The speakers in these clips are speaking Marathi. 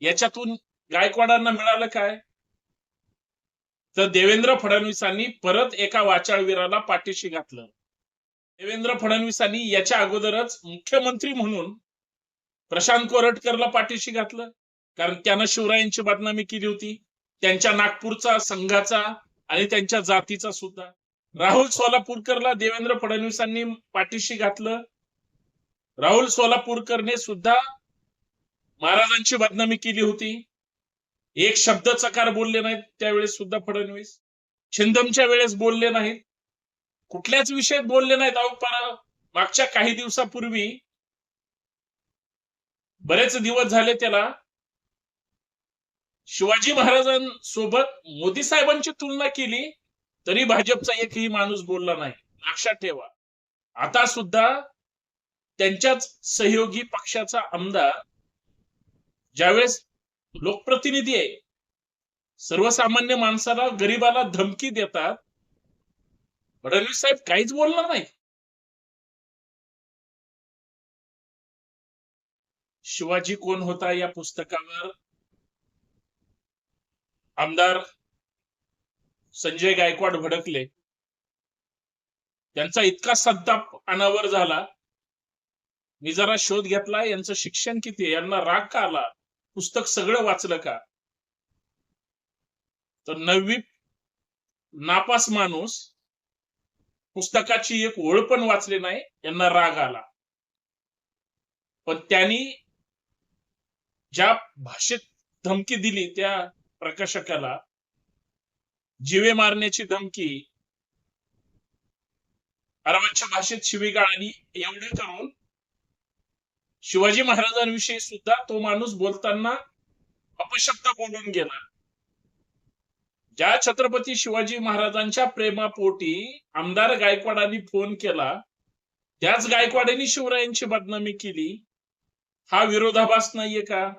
याच्यातून गायकवाडांना मिळालं काय? तर देवेंद्र फडणवीसांनी परत एका वाचाळवीराला पाठीशी घातलं. देवेंद्र फडणवीसांनी याच्या अगोदरच मुख्यमंत्री म्हणून प्रशांत कोरटकरला पाठीशी घातलं, कारण त्यानं शिवरायांची बदनामी केली होती, त्यांच्या नागपूरचा, संघाचा आणि त्यांच्या जातीचा सुद्धा. राहुल सोलापूरकरला देवेंद्र फडणवीसांनी पाठीशी घातलं. राहुल सोलापूरकरने सुद्धा महाराजांची बदनामी केली होती. एक शब्द चकार बोलले नाहीत त्यावेळेस सुद्धा फडणवीस. छिंदमच्या वेळेस बोलले नाहीत, कुठल्याच विषयात बोलले नाहीत. अहो, मागच्या काही दिवसापूर्वी, बरेच दिवस झाले त्याला, शिवाजी महाराजांसोबत मोदी साहेबांची तुलना केली तरी भाजपचा एकही माणूस बोलला नाही. लक्षात ठेवा. आता सुद्धा त्यांच्याच सहयोगी पक्षाचा आमदार ज्यावेळेस लोकप्रतिनिधी आहे, सर्वसामान्य माणसाला, गरीबाला धमकी देतात, फडणवीस साहेब काहीच बोलणार नाही. शिवाजी कोण होता या पुस्तकावर आमदार संजय गायकवाड भडकले. त्यांचा इतका संताप अनावर झाला. मी जरा शोध घेतला, यांचं शिक्षण किती आहे, यांना राग का आला, पुस्तक सगळं वाचलं का? तर 9वी नापास माणूस पुस्तकाची एक ओळ पण वाचली नाही, यांना राग आला. पण त्यांनी ज्या भाषेत धमकी दिली त्या प्रकाशकाला, जीवे मारण्याची धमकी, अरबांच्या भाषेत शिवीगाळ, आणि एवढे करून शिवाजी महाराजांविषयी सुद्धा तो माणूस बोलताना अपशब्द बोलून गेला. ज्या छत्रपती शिवाजी महाराजांच्या प्रेमापोटी आमदार गायकवाडांनी फोन केला, त्याच गायकवाडांनी शिवरायांची बदनामी केली. हा विरोधाभास नाहीये का?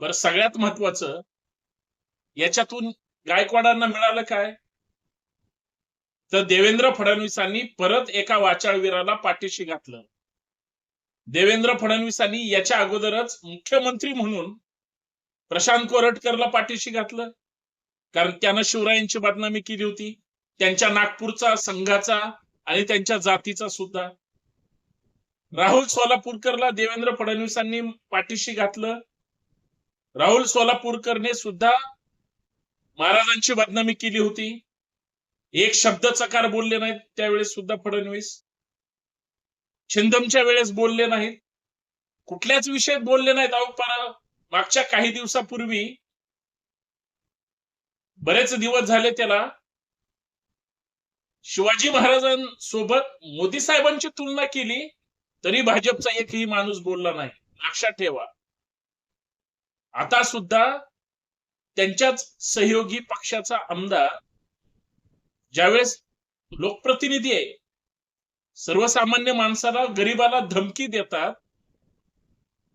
बरं, सगळ्यात महत्वाचं, याच्यातून गायकवाडांना मिळालं काय? तर देवेंद्र फडणवीसांनी परत एका वाचाळवीराला पाठीशी घातलं. देवेंद्र फडणवीसांनी याच्या अगोदरच मुख्यमंत्री म्हणून प्रशांत कोरटकरला पाठीशी घातलं, कारण त्यानं शिवरायांची बदनामी केली होती, त्यांच्या नागपूरचा, संघाचा आणि त्यांच्या जातीचा सुद्धा. राहुल सोलापूरकरला देवेंद्र फडणवीसांनी पाठीशी घातलं. राहुल सोलापूरकरने सुद्धा महाराजांची बदनामी केली होती. एक शब्द चकार बोलले नाहीत त्यावेळेस सुद्धा फडणवीस. छिंदमच्या वेळेस बोलले नाहीत, कुठल्याच विषयात बोलले नाहीत. अहो, मागच्या काही दिवसापूर्वी, बरेच दिवस झाले त्याला, शिवाजी महाराजांसोबत मोदी साहेबांची तुलना केली तरी भाजपचा एकही माणूस बोलला नाही. लक्षात ठेवा. आता सुद्धा त्यांच्याच सहयोगी पक्षाचा आमदार ज्यावेळेस लोकप्रतिनिधी आहे, सर्वसामान्य माणसाला, गरीबाला धमकी देतात,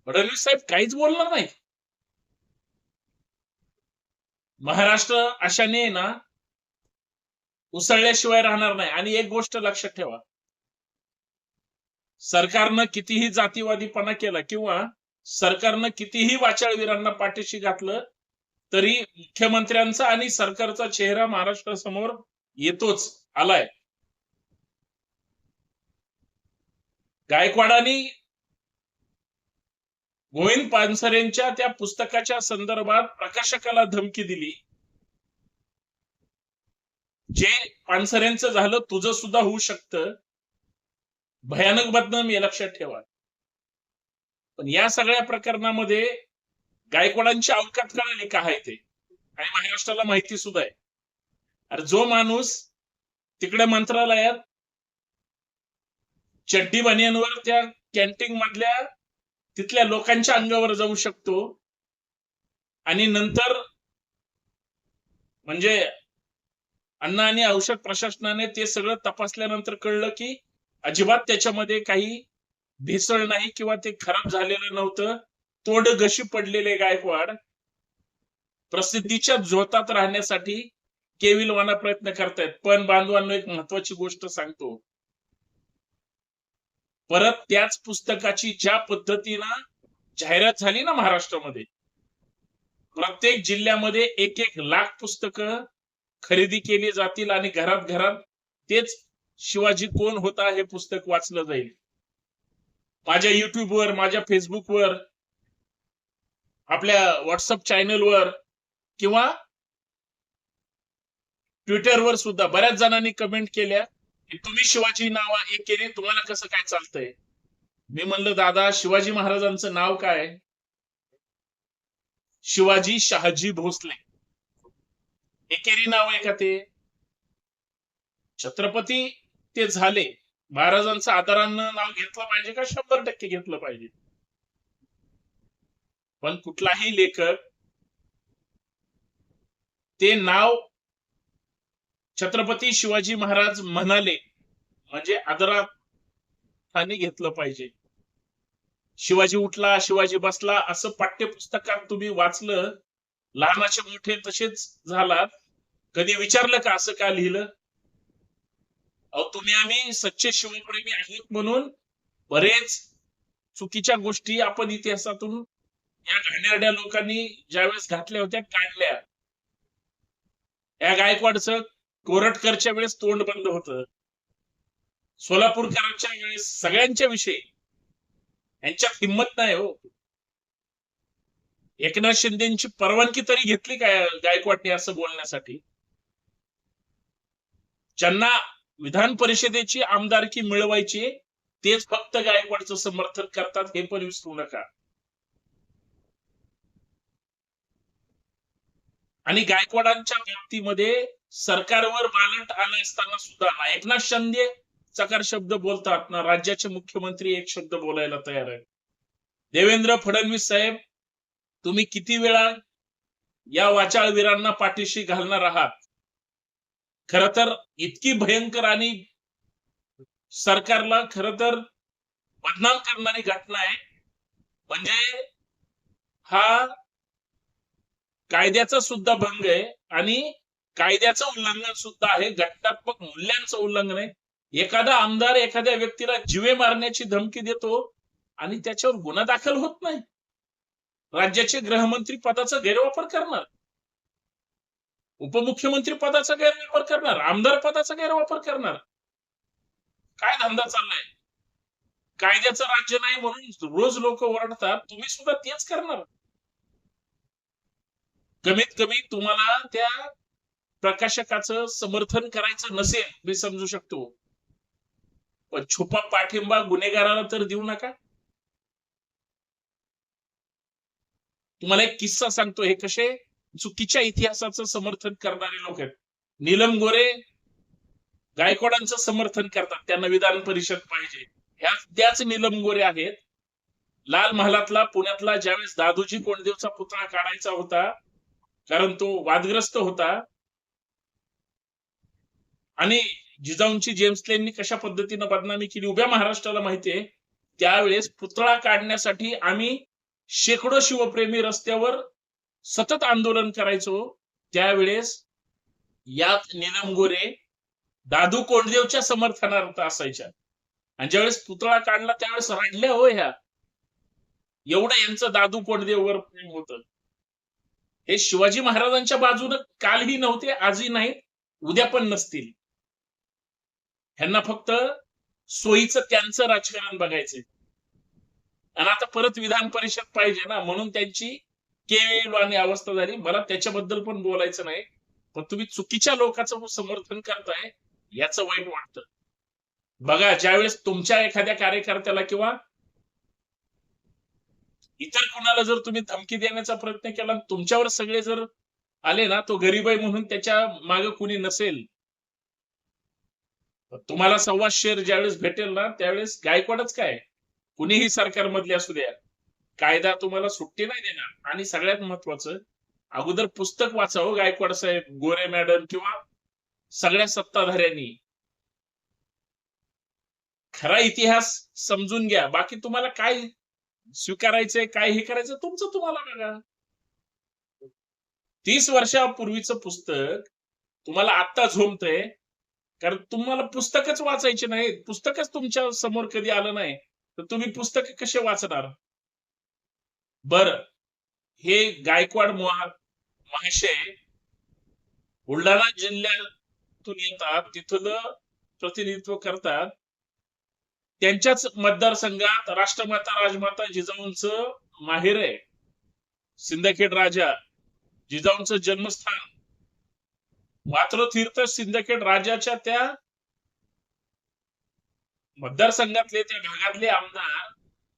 फडणवीस साहेब काहीच बोलणार नाही. महाराष्ट्र अशाने ना उसळल्याशिवाय राहणार नाही. आणि एक गोष्ट लक्षात ठेवा, सरकारनं कितीही जातीवादीपणा केला किंवा सरकारनं कितीही वाचाळवीरांना पाठीशी घातलं तरी मुख्यमंत्र्यांचा आणि सरकारचा चेहरा महाराष्ट्रासमोर येतोच, आलाय. गायकवाडांनी गोविंद पानसरेंच्या त्या पुस्तकाच्या संदर्भात प्रकाशकाला धमकी दिली. जे पानसरेंचं झालं, तुझं सुद्धा होऊ शकतं. भयानक बदनामी आहे, लक्षात ठेवा. पण या सगळ्या प्रकरणामध्ये गायकवाडांची अवकात कळाली का आहे ते, आणि महाराष्ट्राला माहिती सुद्धा आहे. अरे, जो माणूस तिकडे मंत्रालयात चड्डी बनियांवर त्या कॅन्टीन मधल्या तिथल्या लोकांच्या अंगावर जाऊ शकतो, आणि नंतर म्हणजे अन्न आणि औषध प्रशासनाने ते सगळं तपासल्यानंतर कळलं की अजिबात त्याच्यामध्ये काही भेसळ नाही किंवा ते खराब झालेलं नव्हतं. तोंड घशी पडलेले गायकवाड प्रसिद्धीच्या झोतात राहण्यासाठी केविलवाना प्रयत्न करतायत. पण बांधवांनो, एक महत्वाची गोष्ट सांगतो, परत त्याच पुस्तकाची ज्या पद्धतीनं जाहिरात झाली ना महाराष्ट्रामध्ये, प्रत्येक जिल्ह्यामध्ये 1-1 लाख पुस्तकं खरेदी केली जातील आणि घरात घरात तेच शिवाजी कोण होता हे पुस्तक वाचलं जाईल. माझ्या युट्यूबवर, माझ्या फेसबुकवर, आपल्या व्हॉट्सअप चॅनलवर किंवा ट्विटरवर सुद्धा बऱ्याच जणांनी कमेंट केल्या की तुम्ही शिवाजी नाव एक केले, तुम्हाला कसं काय चालतंय? मी म्हणलं दादा, शिवाजी महाराजांचं नाव काय? शिवाजी शहाजी भोसले. एकेरी नाव आहे का ते? छत्रपती ते झाले, महाराजांचं आदरानं नाव घेतलं पाहिजे का? 100% घेतलं पाहिजे. पण कुठलाही लेखक ते नाव छत्रपती शिवाजी महाराज म्हणाले म्हणजे आदराने घेतलं पाहिजे. शिवाजी उठला, शिवाजी बसला असं पाठ्यपुस्तकात तुम्ही वाचलं, लहानाचे मोठे तसेच झालात. कधी विचारलं का असं का लिहिलं? अहो, तुम्ही आम्ही सच्चे शिवप्रेमी आहोत म्हणून बरेच चुकीच्या गोष्टी आपण इतिहासातून या घाणेरड्या लोकांनी ज्यावेळेस घातल्या होत्या काढल्या. या गायकवाडचं कोरटकरच्या वेळेस तोंड बंद होतं. सोलापूरकरांच्या वेळेस सगळ्यांच्या विषयी यांच्यात हिंमत नाही हो. एकनाथ शिंदेची परवानगी तरी घेतली काय गायकवाडने असं बोलण्यासाठी? ज्यांना विधान परिषदेची आमदारकी मिळवायची तेच फक्त गायकवाडचं समर्थन करतात, हे पण विसरू नका. आणि गायकवाडांच्या बाबतीमध्ये सरकारवर बालंट आलं असताना सुद्धा एकनाथ शिंदे चकार शब्द बोलतात ना, राज्याचे मुख्यमंत्री एक शब्द बोलायला तयार आहेत. देवेंद्र फडणवीस साहेब, तुम्ही किती वेळा या वाचाळवीरांना पाठीशी घालणार आहात? खर तर इतकी भयंकर आणि सरकारला खर तर बदनाम करणारी घटना आहे. म्हणजे हा कायद्याचा सुद्धा भंग आहे आणि कायद्याचं उल्लंघन सुद्धा आहे, घटनात्मक मूल्यांचं उल्लंघन आहे. एखादा आमदार एखाद्या व्यक्तीला जीवे मारण्याची धमकी देतो आणि त्याच्यावर गुन्हा दाखल होत नाही. राज्याचे गृहमंत्री पदाचा गैरवापर करणार, उपमुख्यमंत्री पदाचा गैरवापर करणार, आमदार पदाचा गैरवापर करणार. काय धंदा चाललाय? कायद्याचं राज्य नाही म्हणून रोज लोक ओरडतात, तुम्ही सुद्धा तेच करणार. कमीत कमी तुम्हाला त्या प्रकाशकाचं समर्थन करायचं नसेल, मी समजू शकतो, पण छुपा पाठिंबा गुन्हेगाराला तर देऊ नका. तुम्हाला एक किस्सा सांगतो, हे कसे चुकीच्या इतिहासाचं समर्थन करणारे लोक आहेत. नीलम गोरे गायकवाडांचं समर्थन करतात, त्यांना विधान परिषद पाहिजे. ह्या त्याच नीलम गोरे आहेत लाल महालातला पुण्यातला ज्यावेळेस दादोजी कोंडदेवचा पुतळा काढायचा होता, कारण तो वादग्रस्त होता आणि जिजाऊंची जेम्स लेननी कशा पद्धतीने बदनामी केली उभ्या महाराष्ट्राला माहितीये. त्यावेळेस पुतळा काढण्यासाठी आम्ही शेकडो शिवप्रेमी रस्त्यावर सतत आंदोलन करायचो. त्यावेळेस यात नीलम गोरे दादू कोंडदेवच्या समर्थनार्थ असायच्या आणि ज्यावेळेस पुतळा काढला त्यावेळेस रडल्या हो ह्या. एवढं यांचं दादू कोंडदेववर प्रेम होतं. हे शिवाजी महाराजांच्या बाजूने कालही नव्हते, आजही नाहीत, उद्या पण नसतील. ह्यांना फक्त सोयीचं त्यांचं राजकारण बघायचंय आणि आता परत विधान परिषद पाहिजे ना, म्हणून त्यांची केविलवाणी अवस्था झाली. मला त्याच्याबद्दल पण बोलायचं नाही, पण तुम्ही चुकीच्या लोकांचं समर्थन करताय याचं वाईट वाटतं. बघा, ज्यावेळेस तुमच्या एखाद्या कार्यकर्त्याला किंवा इतर कोणाला जर तुम्ही धमकी देण्याचा प्रयत्न केला, तुमच्यावर सगळे जर आले ना, तो गरीब आहे म्हणून त्याच्या मागे कुणी नसेल. तुम्हाला सव्वा शेर ज्यावेळेस भेटेल ना, त्यावेळेस गायकवाडच काय, कुणीही सरकारमधले असू द्या, कायदा तुम्हाला सुट्टी नाही देणार. आणि सगळ्यात महत्वाचं, अगोदर पुस्तक वाचावं गायकवाड साहेब, गोरे मॅडम किंवा सगळ्या सत्ताधाऱ्यांनी. खरा इतिहास समजून घ्या. बाकी तुम्हाला काय स्वीकारायचंय, काय हे करायचं तुमचं तुम्हाला बघा. 30 वर्षापूर्वीचं पुस्तक तुम्हाला आता झोंबतंय, कारण तुम्हाला पुस्तकच वाचायचे नाही, पुस्तकच तुमच्या समोर कधी आलं नाही, तर तुम्ही पुस्तक कसे वाचणार? बर, हे गायकवाड महाशय बुलढाणा जिल्ह्यातून येतात, तिथलं प्रतिनिधित्व करतात. त्यांच्याच मतदारसंघात राष्ट्रमाता राजमाता जिजाऊंचं माहेर आहे, सिंदखेड राजा, जिजाऊंचं जन्मस्थान. मातृतीर्थ सिंदखेड राजाच्या त्या मतदारसंघातले, त्या भागातले आमदार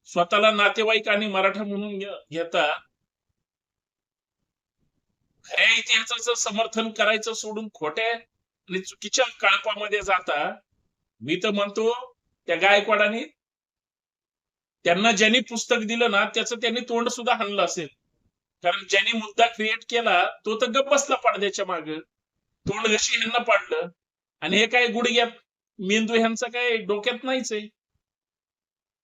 स्वतःला नातेवाईक आणि मराठा म्हणून घेतात. खऱ्या इतिहासाचं समर्थन करायचं सोडून खोट्या आणि चुकीच्या कळपामध्ये जाता. मी तर म्हणतो त्या गायकवाडांनी, त्यांना ज्यांनी पुस्तक दिलं ना, त्याचं त्यांनी तोंड सुद्धा हाणलं असेल. कारण ज्यांनी मुद्दा क्रिएट केला तो तर गप्प बसला पडद्याच्या मागे, तोंड घशी ह्यांना पाडलं. आणि हे काय गुडघ्यात मेंदू ह्यांचा काय डोक्यात नाहीच आहे.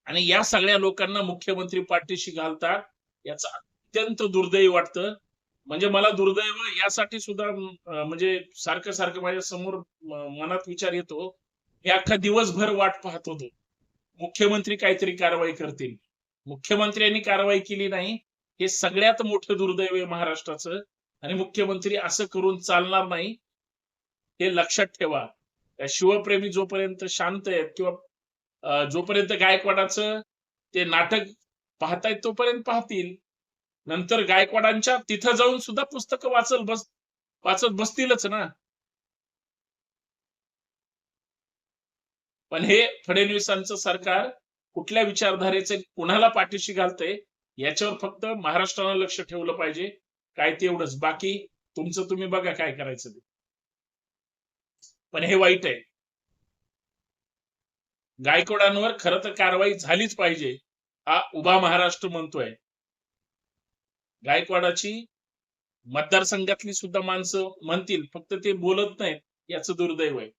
आणि या सगळ्या लोकांना मुख्यमंत्री पाठीशी घालतात, याचं अत्यंत दुर्दैव वाटतं. म्हणजे मला दुर्दैव यासाठी सुद्धा म्हणजे सारखं सारखं माझ्या समोर मनात विचार येतो. हे अख्खा दिवसभर वाट पाहत होतो मुख्यमंत्री काहीतरी कारवाई करतील. मुख्यमंत्र्यांनी कारवाई केली नाही, हे सगळ्यात मोठं दुर्दैव आहे महाराष्ट्राचं. आणि मुख्यमंत्री असं करून चालणार नाही, हे लक्षात ठेवा. शिवप्रेमी जोपर्यंत शांत आहेत किंवा जोपर्यंत गायकवाडाचं ते नाटक पाहतायत तोपर्यंत पाहतील. नंतर गायकवाडांच्या तिथं जाऊन सुद्धा पुस्तकं वाचत बसतीलच ना. पण हे फडणवीसांचं सरकार कुठल्या विचारधारेचे कुणाला पाठीशी घालतंय याच्यावर फक्त महाराष्ट्रानं लक्ष ठेवलं पाहिजे. काय तेवढंच, बाकी तुमचं तुम्ही बघा काय करायचं ते. पण हे वाईट आहे. गायकवाडांवर खरं तर कारवाई झालीच पाहिजे, हा उभा महाराष्ट्र म्हणतोय. गायकवाडाची मतदारसंघातली सुद्धा माणसं म्हणतील, फक्त ते बोलत नाहीत, याचं दुर्दैव आहे.